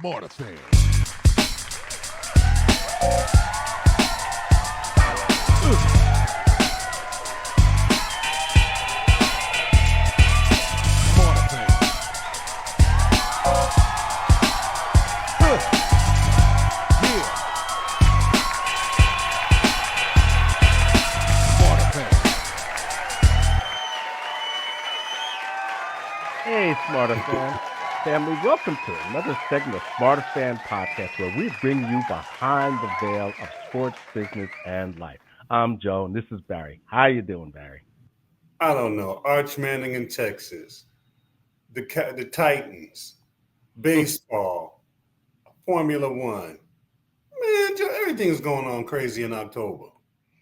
Smarterfan. Smarterfan. Yeah. Smarterfan. Hey, Smarterfan family, welcome to another segment of Smarterfan podcast where we bring you behind the veil of sports, business, and life. I'm Joe, and this is Barry. How you doing, Barry? I don't know. Arch Manning in Texas, the Titans, baseball, Formula One. Man, everything's going on crazy in October.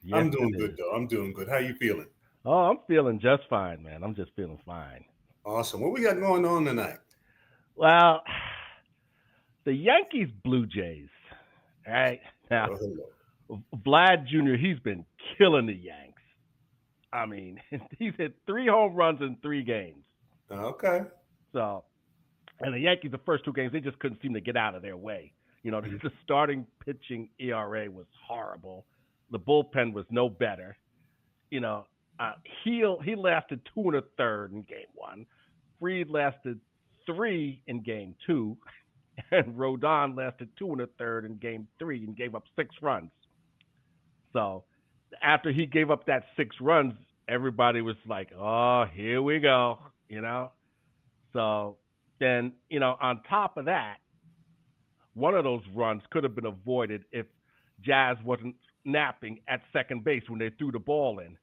Yes, I'm doing it good is. though. I'm doing good. How you feeling? Oh, I'm feeling just fine, man. I'm just feeling fine. Awesome. What we got going on tonight? Well, the Yankees Blue Jays. Right now, Oh, hello. Vlad Jr. He's been killing the Yanks. I mean, he's hit 3 home runs in 3 games. Okay. So, and the Yankees, the first 2 games, they just couldn't seem to get out of their way. You know, the starting pitching ERA was horrible. The bullpen was no better. You know, he lasted 2 1/3 in game 1. Freed lasted 3 in game 2, and Rodon lasted 2 1/3 in game 3 and gave up 6 runs. So after he gave up that 6 runs, everybody was like, "Oh, here we go," you know. So then, on top of that, one of those runs could have been avoided if Jazz wasn't napping at second base when they threw the ball in.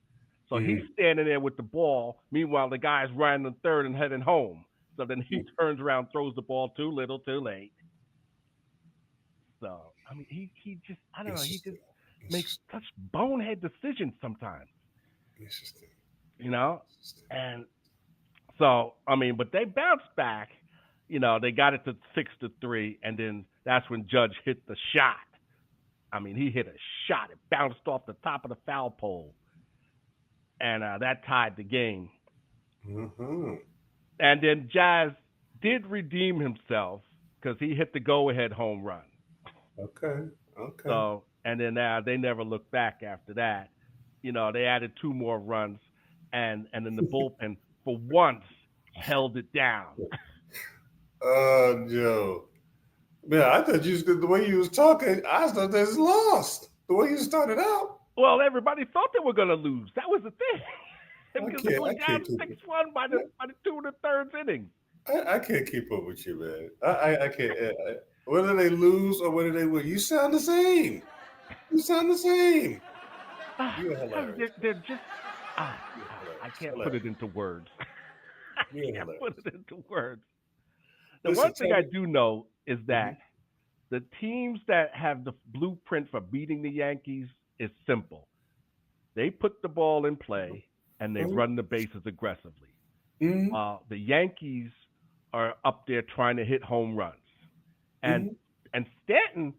So he's standing there with the ball. Meanwhile, the guy's running the third and heading home. So then he turns around, throws the ball too little, too late. So I mean, he just I don't know. He just Interesting. makes Interesting. such bonehead decisions sometimes, Interesting. you know. Interesting. And so I mean, but they bounced back. They got it to 6-3, and then that's when Judge hit the shot. I mean, he hit a shot. It bounced off the top of the foul pole, and that tied the game. Mm-hmm. And then Jazz did redeem himself because he hit the go-ahead home run. Okay. Okay. So, and then they never looked back after that. They added 2 more runs, and then the bullpen for once held it down. Joe. Man, I thought the way you was talking, I thought they was lost. The way you started out. Well, everybody thought they were going to lose. That was the thing. I Because they can't. were I down can't keep. 6-1 by the 2 1/3 innings. I can't keep up with you, man. I can't. Whether they lose or whether they win, you sound the same. You sound the same. You're hilarious. They're just You're I hilarious. can't put Hilarious. it into words. I You're can't put hilarious. it into words. The Listen, one thing tell I me. do know is Mhm. that the teams that have the blueprint for beating the Yankees is simple. They put the ball in play and they Mhm. run the bases aggressively. Mhm. The Yankees are up there trying to hit home runs. And Mhm. and Stanton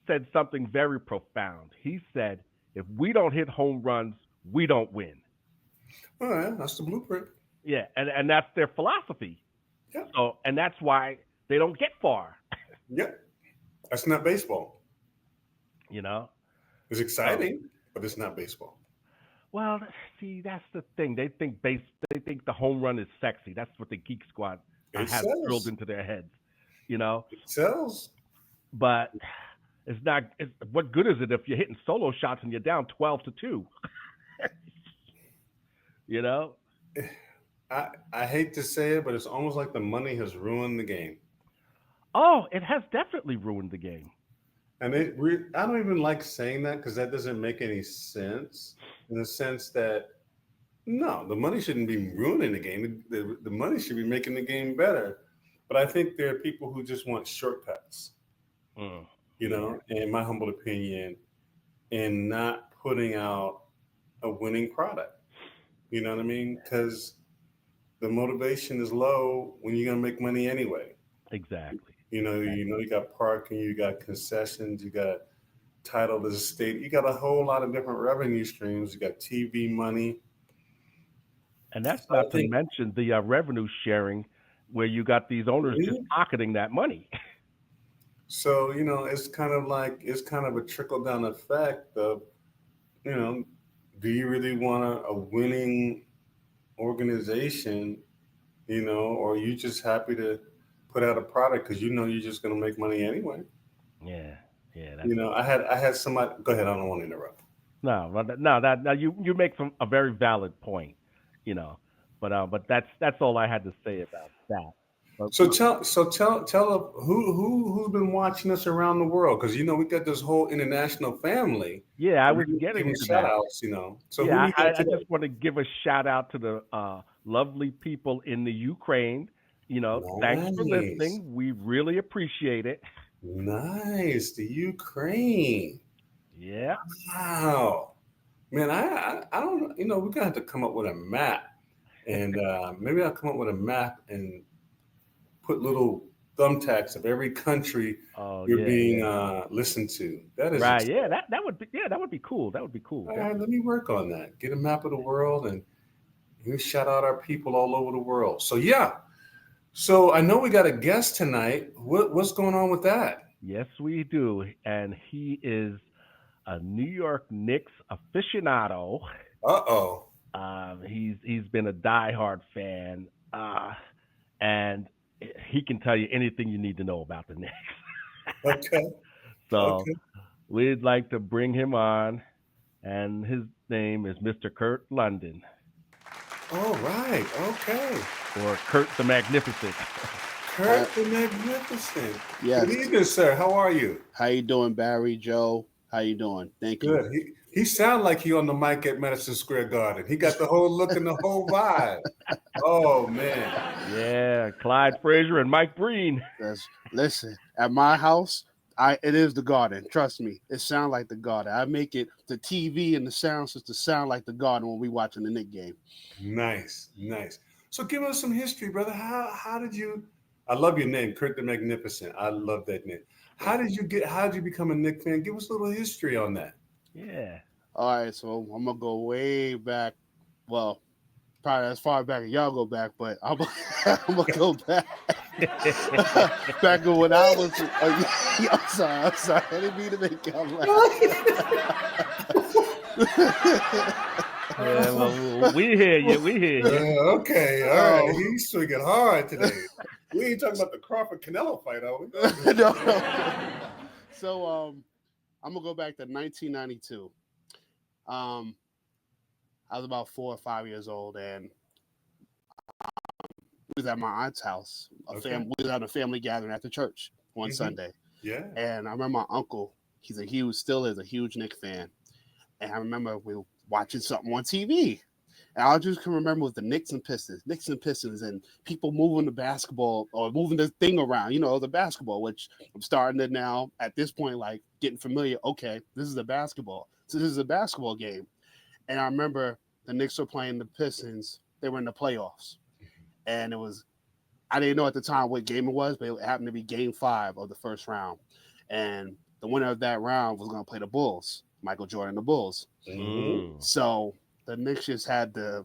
said something very profound. He said, "If we don't hit home runs, we don't win." All right, that's the blueprint. Yeah, and that's their philosophy. Yeah. So, and that's why they don't get far. Yeah. That's not baseball. You know. It's So, exciting, but it's not baseball. well, see, that's the thing. They think the home run is sexy. That's what the Geek Squad It have drilled sells. into their heads. You know, It sells. but it's not. What good is it if you're hitting solo shots and you're down 12-2? You know. I hate to say it, but it's almost like the money has ruined the game. Oh, it has definitely ruined the game. And I don't even like saying that because that doesn't make any sense in the sense that no, the money shouldn't be ruining the game. The money should be making the game better. But I think there are people who just want shortcuts, Mm, yeah. in my humble opinion, and not putting out a winning product. You know what I mean? Because the motivation is low when you're gonna make money anyway. Exactly. You got parking, you got concessions, you got title to the state, you got a whole lot of different revenue streams. You got TV money. And that's So I not to think mention the revenue sharing, where you got these owners just Mhm. pocketing that money. So, it's kind of a trickle down effect of, you know, do you really want a winning organization, or are you just happy to put out a product because you're just going to make money anyway? Yeah, yeah. That's I had somebody. Go ahead. I don't want to interrupt. no, no. That now you make a very valid point. You know, but that's all I had to say about that. But So tell who's been watching us around the world, because we got this whole international family. yeah, I And was we give getting them to shout that. outs. So who Yeah, we got I today? just want to give a shout out to the lovely people in the Ukraine. Thanks for Nice, listening. We really appreciate it. nice. The Ukraine. Yeah. Wow, man. I don't know. We're gonna have to come up with a map, and maybe I'll come up with a map and put little thumbtacks of every country Oh you're yeah, being yeah. listened to. That is Right. exciting. That would be that would be cool. That would be cool. All right, let Definitely. me work on that. Get a map of the world and you shout out our people all over the world. So yeah. So I know we got a guest tonight. What's going on with that? Yes, we do. And he is a New York Knicks aficionado. Uh-oh. He's been a diehard fan, and he can tell you anything you need to know about the Knicks. Okay. So Okay. we'd like to bring him on, and his name is Mr. Kurt London, All right. Okay. or Kurt the Magnificent. Uh, Kurt the Magnificent. Good yes. evening, sir. How are you? How you doing, Barry, Joe? How you doing? Thank you. Good. He sound like he on the mic at Madison Square Garden. He got the whole look and the whole vibe. Oh man. Yeah, Clyde Frazier and Mike Breen. Listen, at my house, it is the garden. Trust me, it sounds like the garden. I make it the TV and the sound system sound like the garden when we watching the Knicks game. Nice, nice. So give us some history, brother. How did you? I love your name, Kurt the Magnificent. I love that name. How did you become a Knicks fan? Give us a little history on that. Yeah. All right, so I'm gonna go way back. Well, probably as far back as y'all go back, but I'm gonna go back. Back when I was, I'm sorry, I didn't mean to make y'all laugh. Yeah, well, we hear you. We hear you. Okay, all right. He's swinging hard today. We ain't talking about the Crawford Canelo fight, are we? No. So, I'm gonna go back to 1992. I was about 4 or 5 years old, and we was at my aunt's house. Okay. We was at a family gathering at the church one Mhm. Sunday, Yeah. and I remember my uncle. Still is a huge Knicks fan, and I remember we were watching something on TV. And I just can remember with the Knicks and Pistons, and people moving the basketball or moving the thing around, the basketball, which I'm starting to now at this point, like getting familiar. Okay, this is a basketball. So this is a basketball game. And I remember the Knicks were playing the Pistons. They were in the playoffs. And I didn't know at the time what game it was, but it happened to be game 5 of the first round. And the winner of that round was going to play the Bulls, Michael Jordan, the Bulls. Mhm. So the Knicks just had the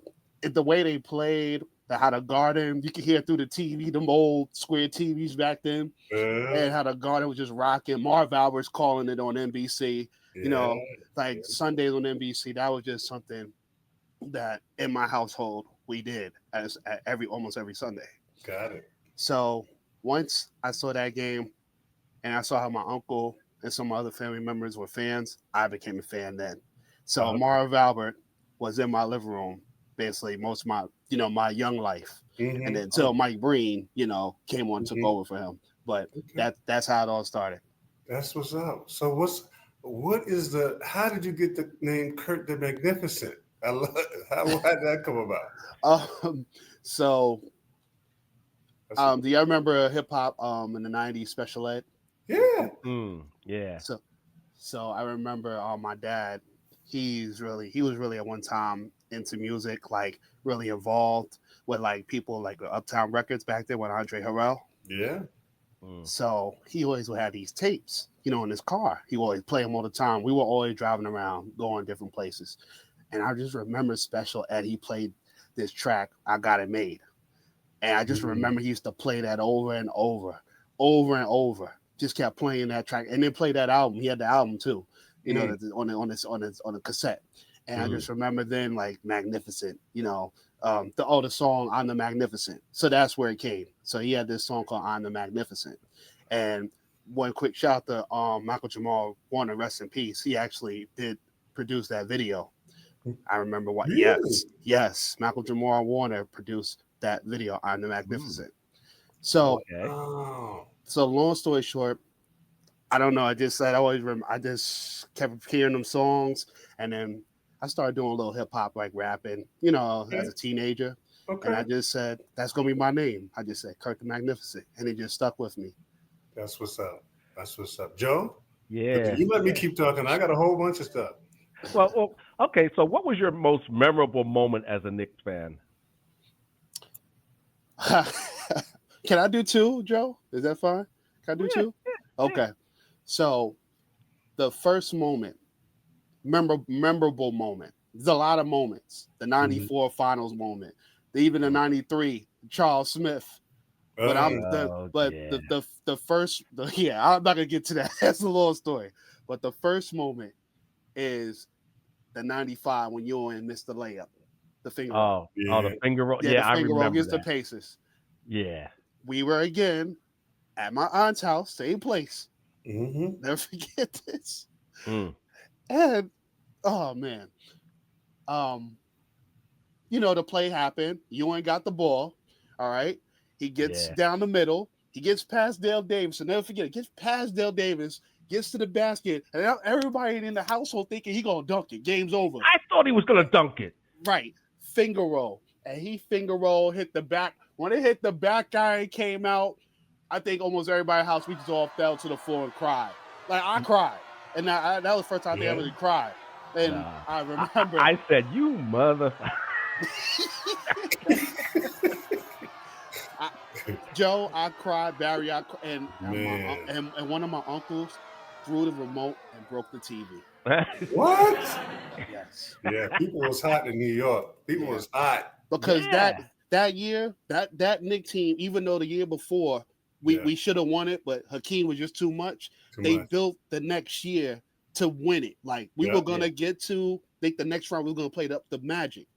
way they played, how the garden, you could hear through the TV, them old square TVs back then, and how the garden was just rocking. Marv Albert's calling it on NBC, Yeah. like Sundays on NBC. That was just something that in my household we did almost every Sunday. Got it. So once I saw that game and I saw how my uncle and some other family members were fans, I became a fan then. So Okay. Marv Albert was in my living room basically most of my my young life, Mhm. and then until Mike Breen came on and took Mhm. over for him. But Okay. that's how it all started. That's what's up. So how did you get the name Kurt the Magnificent? I love it. How did that come about? So That's- do you remember hip hop in the '90s Special Ed? yeah. Yeah. So I remember my dad. He was really at one time into music, like really involved with like people like Uptown Records back then with Andre Harrell. Yeah. So he always would have these tapes, in his car. He would always play them all the time. We were always driving around, going different places. And I just remember Special Ed, he played this track, I Got It Made. And I just remember he used to play that over and over and over. just kept playing that track, and then played that album. He had the album too, on the cassette. And I just remember then like Magnificent, the song "I'm the Magnificent." So that's where it came. So he had this song called "I'm the Magnificent," and one quick shout to Michael Jamal Warner, rest in peace. He actually did produce that video. I remember what. Really? Yes, Michael Jamal Warner produced that video, "I'm the Magnificent." So, so long story short, I don't know. I just kept hearing them songs, and then I started doing a little hip hop, like rapping, as a teenager. Okay. And I just said, that's going to be my name. I just said, Kurt the Magnificent. And it just stuck with me. That's what's up. That's what's up. Joe? Yeah. You let me keep talking. I got a whole bunch of stuff. Well, okay. So, what was your most memorable moment as a Knicks fan? Can I do two, Joe? Is that fine? Can I do two? Okay. So, the first moment, memorable moment. There's a lot of moments. The 94 finals moment, even the 93 Charles Smith. But I'm not gonna get to that. That's a long story. But the first moment is the 95 when Ewing missed the layup, the finger roll. The finger roll. Yeah, I the finger remember roll against that. the Pacers. Yeah. We were again at my aunt's house, same place. Mm-hmm. Never forget this. Mm. And man, the play happened. Ewing got the ball. All right, he gets down the middle. He gets past Dale Davis. And never forget, gets past Dale Davis, gets to the basket, and everybody in the household thinking he gonna dunk it. Game's over. I thought he was gonna dunk it. Right, finger roll, and he finger roll hit the back. When it hit the back guy, came out. I think almost everybody in the house, we just all fell to the floor and cried. Like, I cried. And that was the first time I really cried. And I remember. I said, you mother. Joe, I cried. Barry, I cried. And one of my uncles threw the remote and broke the TV. What? Yes. Yeah, people was hot in New York. People was hot. Because that year, that Knicks team, even though the year before, we should have won it, but Hakeem was just too much. They built the next year to win it. Like, we were going to get to, I think the next round we were going to play the Magic.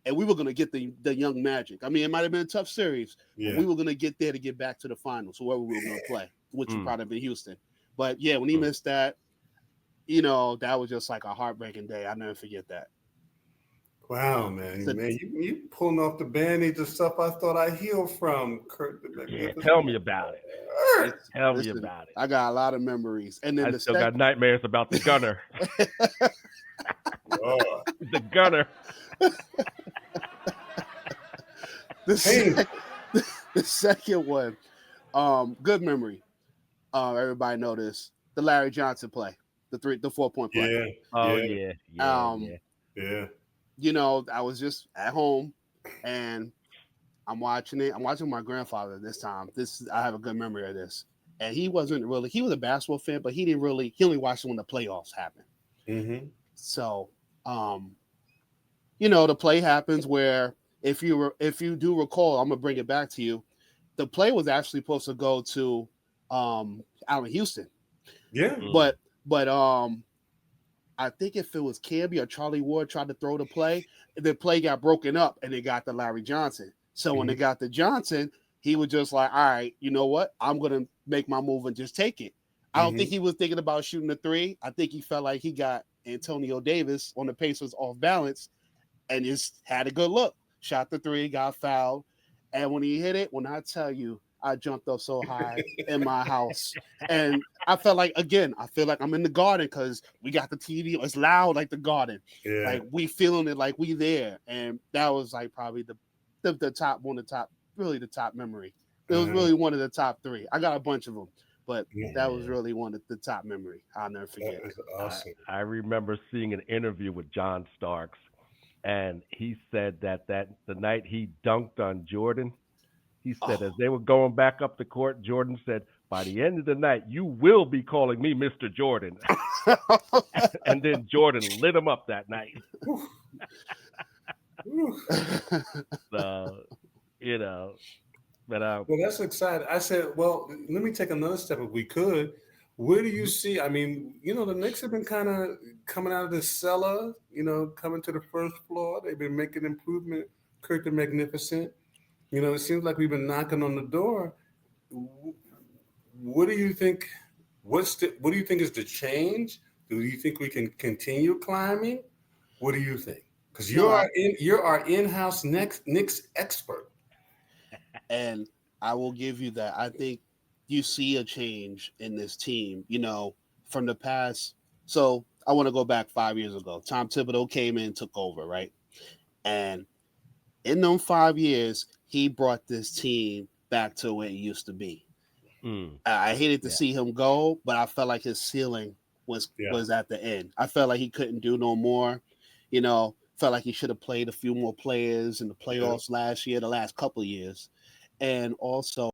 And we were going to get the young Magic. I mean, it might have been a tough series. But we were going to get there to get back to the finals, whoever we were going to play, which would probably be Houston. But, yeah, when he missed that, that was just like a heartbreaking day. I'll never forget that. Wow, man, you pulling off the Band-Aids and stuff I thought I healed from, Kurt. Tell me about it. Tell me about it. I got a lot of memories, and then I still got nightmares about the gunner. The gunner. The second one, good memory. Everybody know this. The Larry Johnson play, the 4-point play. Yeah. I was just at home and I'm watching it. I'm watching my grandfather this time. I have a good memory of this. And he was a basketball fan, but he only watched it when the playoffs happened. Mm-hmm. So, the play happens where if you do recall, I'm going to bring it back to you. The play was actually supposed to go to out in Houston. Yeah. But I think if it was Camby or Charlie Ward tried to throw the play got broken up and they got the Larry Johnson. So when they got the Johnson, he was just like, all right, you know what? I'm going to make my move and just take it. I don't think he was thinking about shooting the three. I think he felt like he got Antonio Davis on the Pacers off balance and just had a good look. Shot the three, got fouled. And when he hit it, when I tell you, I jumped up so high in my house. And I felt like, I'm in the Garden because we got the TV. It's loud like the Garden. Yeah. Like, we feeling it like we there. And that was like probably the top memory. It was really one of the top three. I got a bunch of them, but that was really one of the top memory. I'll never forget. That is awesome. I remember seeing an interview with John Starks, and he said that the night he dunked on Jordan, he said as they were going back up the court, Jordan said, by the end of the night, you will be calling me Mr. Jordan. And then Jordan lit him up that night. So, But Well, that's exciting. I said, well, let me take another step if we could. Where do you see? I mean, the Knicks have been kind of coming out of the cellar, coming to the first floor. They've been making improvement. Kurt the Magnificent. It seems like we've been knocking on the door. What do you think? What do you think is the change? Do you think we can continue climbing? What do you think? Because No, you're our in-house Knicks expert. and I will give you that. I think you see a change in this team, from the past. So I want to go back 5 years ago. Tom Thibodeau came in, took over, right? And in them 5 years, he brought this team back to where it used to be. I hated to see him go, but I felt like his ceiling was at the end. I felt like he couldn't do no more. Felt like he should have played a few more players in the playoffs last year, the last couple of years. And also,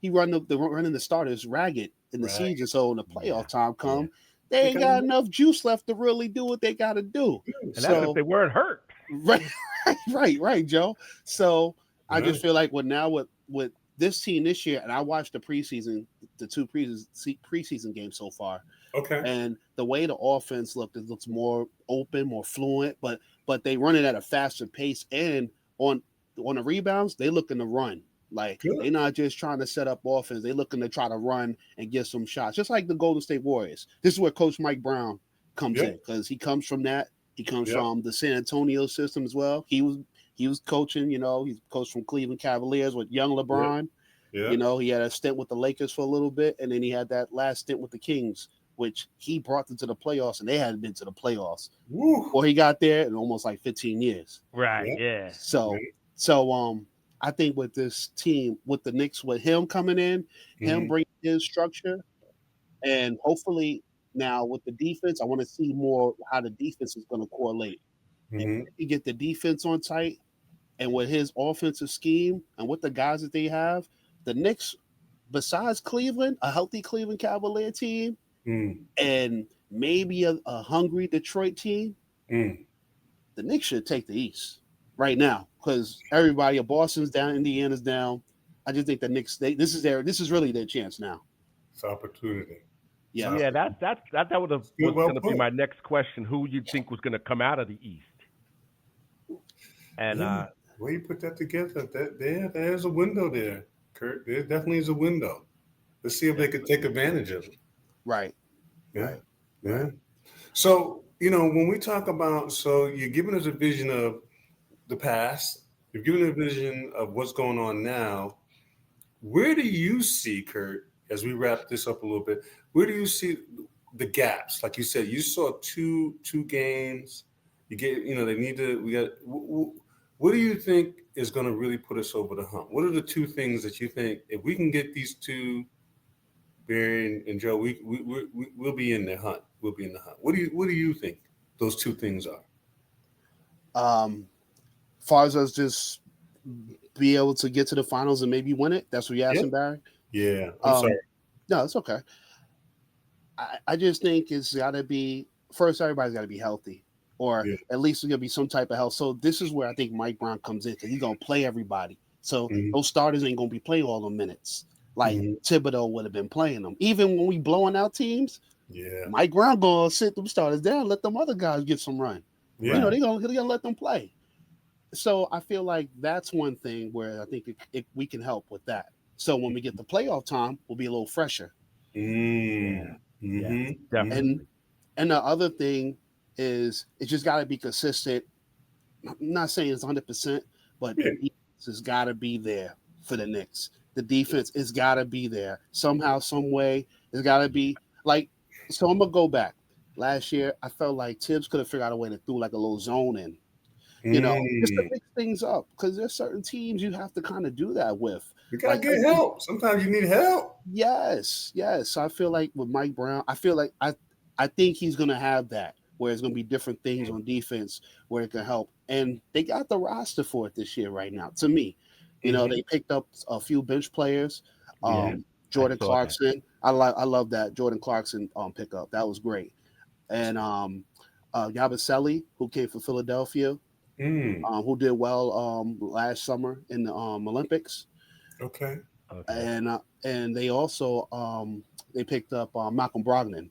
he running the starters ragged in the season. So when the playoff time come, they ain't got enough juice left to really do what they got to do. And that's if they weren't hurt. Right, Joe. So I just feel like with this team this year, and I watched the two preseason games so far. Okay. And the way the offense it looks more open, more fluent, but they run it at a faster pace. And on the rebounds, they looking to run. Like they're not just trying to set up offense; they looking to try to run and get some shots, just like the Golden State Warriors. This is where Coach Mike Brown comes in because he comes from that. He comes from the San Antonio system as well. He was coaching. He's coached from Cleveland Cavaliers with young LeBron. Yeah. He had a stint with the Lakers for a little bit, and then he had that last stint with the Kings, which he brought them to the playoffs, and they hadn't been to the playoffs. Or he got there in almost like 15 years. Right. Yeah. So I think with this team, with the Knicks, with him coming in, him bringing his structure, and hopefully now with the defense, I want to see more how the defense is going to correlate. And if you get the defense on tight, and with his offensive scheme and with the guys that they have, the Knicks, besides Cleveland, a healthy Cleveland Cavalier team, and maybe a hungry Detroit team, the Knicks should take the East right now because everybody, Boston's down, Indiana's down. I just think the Knicks, this is really their chance now. It's opportunity. Yeah, that was going to be my next question. Who you think was going to come out of the East? And well, you put that together. There's a window there, Kurt. There definitely is a window. Let's see if they could take advantage of it. Right. Yeah. Yeah. So, when we talk about, you're giving us a vision of the past, you're giving a vision of what's going on now. Where do you see, Kurt, as we wrap this up a little bit, where do you see the gaps? Like you said, you saw two games. You get, what do you think is going to really put us over the hump? What are the two things that you think, if we can get these two, Barry and Joe, we'll be in the hunt. We'll be in the hunt. What do you think those two things are? Far as us just be able to get to the finals and maybe win it. That's what you're asking, Barry? Yeah. I'm sorry. No, it's okay. I just think it's got to be, first, everybody's got to be healthy. Or at least there's going to be some type of health. So this is where I think Mike Brown comes in because he's going to play everybody. So those starters ain't going to be playing all the minutes like Thibodeau would have been playing them. Even when we blowing out teams, Mike Brown going to sit them starters down, let them other guys get some run. Yeah. They're going to let them play. So I feel like that's one thing where I think we can help with that. So when we get the playoff time, we'll be a little fresher. Definitely. And the other thing is it's just got to be consistent. I'm not saying it's 100%, but the defense has got to be there for the Knicks. The defense has got to be there somehow, some way. It's got to be like. So I'm gonna go back. Last year, I felt like Tibbs could have figured out a way to throw like a little zone in, just to mix things up because there's certain teams you have to kind of do that with. You gotta get help. Sometimes you need help. Yes. So I feel like with Mike Brown, I feel like I think he's gonna have that. Where it's going to be different things on defense where it can help. And they got the roster for it this year right now, to me. They picked up a few bench players. Jordan Clarkson. I love that Jordan Clarkson pickup. That was great. And Yabusele, who came from Philadelphia, who did well last summer in the Olympics. Okay. And they also they picked up Malcolm Brogdon,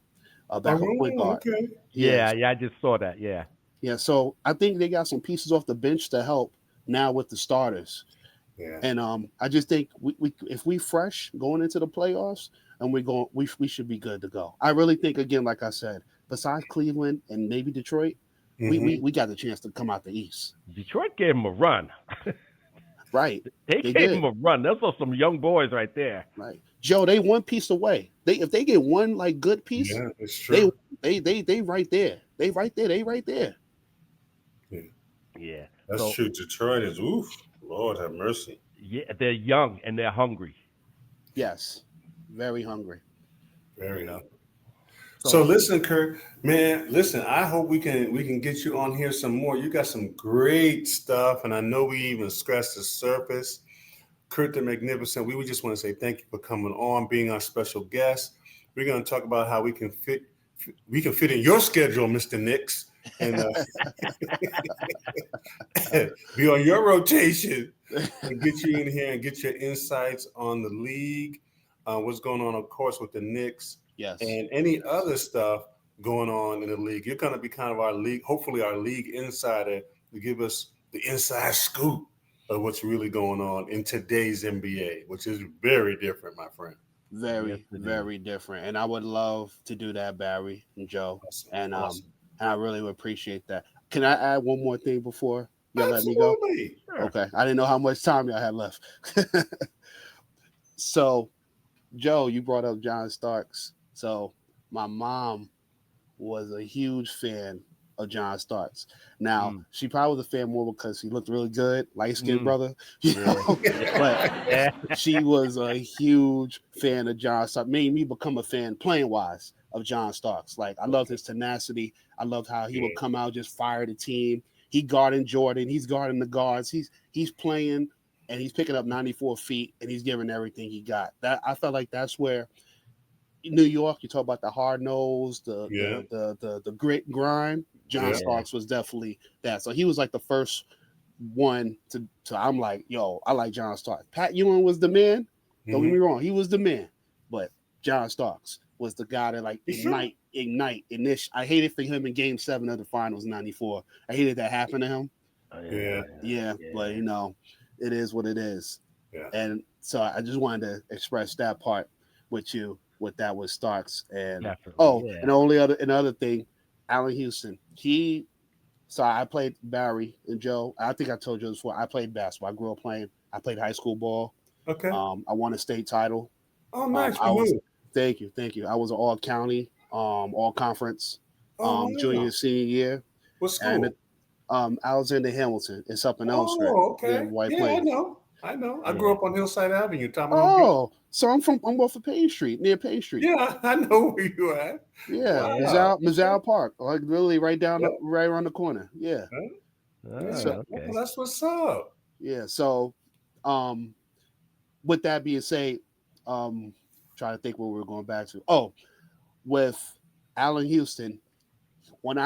backup point guard. Okay. Yeah, I just saw that. Yeah. Yeah. So I think they got some pieces off the bench to help now with the starters. Yeah. And I just think we if we fresh going into the playoffs and we should be good to go. I really think again, like I said, besides Cleveland and maybe Detroit, we got the chance to come out the East. Detroit gave him a run. Right. They gave him a run. Those are some young boys right there. Right. Joe, they one piece away. If they get one like good piece, Yeah, it's true. They right there. They right there. They right there. Yeah. That's true. Detroit is oof. Lord have mercy. Yeah, they're young and they're hungry. Yes. Very hungry. Very hungry. So listen, Kurt, man, listen, I hope we can get you on here some more. You got some great stuff, and I know we even scratched the surface. Kurt the Magnificent, we would just want to say thank you for coming on, being our special guest. We're going to talk about how we can fit in your schedule, Mr. Knicks, and be on your rotation and get you in here and get your insights on the league, what's going on, of course, with the Knicks. Yes. And any other stuff going on in the league. You're going to be kind of our league, hopefully our league insider to give us the inside scoop of what's really going on in today's NBA, which is very different, my friend. Very different. And I would love to do that, Barry and Joe. Awesome. And awesome. I really would appreciate that. Can I add one more thing before y'all let me go? Sure. Okay. I didn't know how much time y'all had left. So, Joe, you brought up John Starks. So my mom was a huge fan of John Starks. Now, she probably was a fan more because he looked really good, light-skinned brother. You know? But she was a huge fan of John Starks. Made me become a fan, playing-wise, of John Starks. Like, I loved his tenacity. I loved how he would come out, just fire the team. He guarding Jordan. He's guarding the guards. He's playing, and he's picking up 94 feet, and he's giving everything he got. That I felt like that's where New York, you talk about the hard nose, the grit and grind. John Starks was definitely that. So he was like the first one to I'm like, yo, I like John Starks. Pat Ewing was the man. Don't get me wrong, he was the man. But John Starks was the guy that like ignite. And this, I hated for him in Game 7 of the Finals '94. I hated that happened to him. But you know, it is what it is. Yeah. And so I just wanted to express that part with you. With that was Starks and and another thing, Allen Houston. I played Barry and Joe. I think I told you this before. I played basketball. I grew up playing. I played high school ball. Okay. I won a state title. Oh, nice. Thank you. I was an all county, all conference, junior and senior year. What school? And Alexander Hamilton. It's up in Elstree. Oh, okay. White yeah, Plains. I know. I grew up on Hillside Avenue. So I'm off of Payne Street, near Payne Street. Yeah, I know where you at. Yeah, wow. Mazzell Park, like literally right around the corner. Yeah. Well, that's what's up. Yeah. So, with that being said, trying to think what we're going back to. Oh, with Allen Houston, when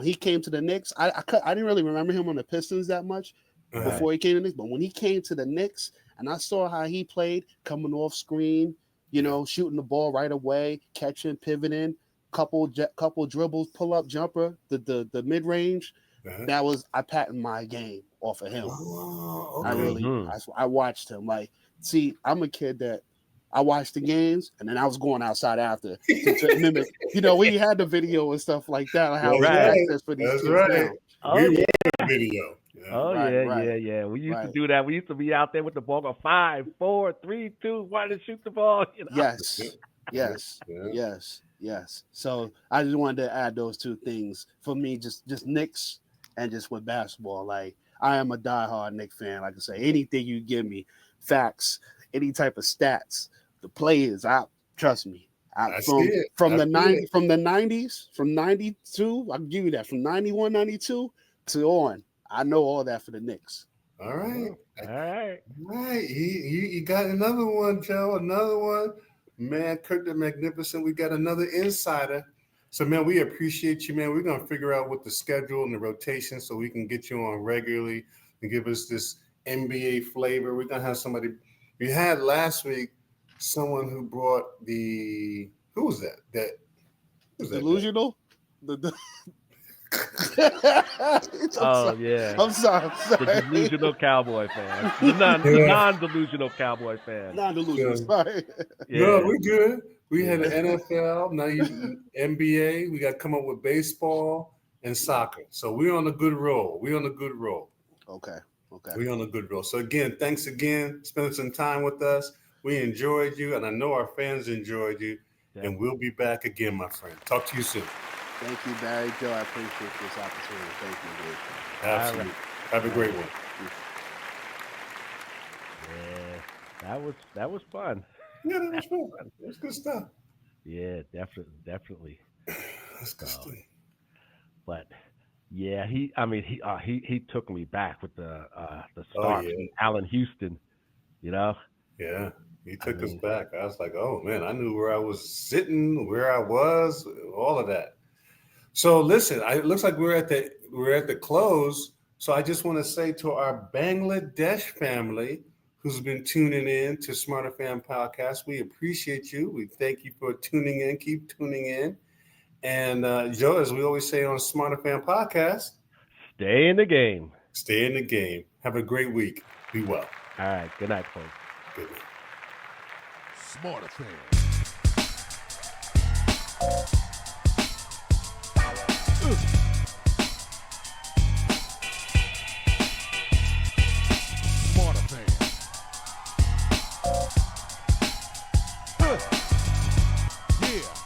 he came to the Knicks, I didn't really remember him on the Pistons that much before he came to the Knicks, but when he came to the Knicks. And I saw how he played, coming off screen, shooting the ball right away, catching, pivoting, couple dribbles, pull up jumper, the mid range. That was I patented my game off of him. Oh, okay. I really I watched him. Like, see, I'm a kid that I watched the games and then I was going outside after to mimic. We had the video and stuff like that. How we access for these kids now. Oh, we the video. Yeah. We used to do that. We used to be out there with the ball go 5, 4, 3, 2, 1 to shoot the ball. Yes. So I just wanted to add those two things for me, just Knicks and just with basketball. Like, I am a diehard Knicks fan. Like I say, anything you give me, facts, any type of stats, the players, trust me. From the 90s, from 92, I'll give you that. From 91, 92 to on. I know all that for the Knicks. All right. You got another one, Joe. Another one. Man, Kirk the Magnificent. We got another insider. So, man, we appreciate you, man. We're going to figure out what the schedule and the rotation so we can get you on regularly and give us this NBA flavor. We're going to have somebody We had last week someone who brought the who was that? Who's that? Delusional. Oh yeah, I'm sorry. the delusional cowboy fan, the non-delusional cowboy fan. Non-delusional. Yeah. Sorry. Yeah. No, we're good. We had Yeah. the NFL, now you NBA. We got to come up with baseball and soccer. So we're on a good roll. Okay. We're on a good roll. So again, thanks again. Spending some time with us. We enjoyed you, and I know our fans enjoyed you. Yeah. And we'll be back again, my friend. Talk to you soon. Thank you, Barry Joe. I appreciate this opportunity. Thank you, dude. Absolutely. Have a great one. Yeah, that was fun. Yeah, that was fun. That was good stuff. Yeah, definitely. That's good stuff. But yeah, he took me back with the start yeah. from Allen Houston, you know. Yeah, he took us back. I was like, oh man, I knew where I was sitting, where I was, all of that. So listen, it looks like we're at the close. So I just want to say to our Bangladesh family who's been tuning in to Smarterfan podcast, we appreciate you. We thank you for tuning in. Keep tuning in. And Joe, as we always say on Smarterfan podcast, stay in the game. Stay in the game. Have a great week. Be well. All right. Good night, folks. Good night. Smarterfan. Smarterfan. Yeah.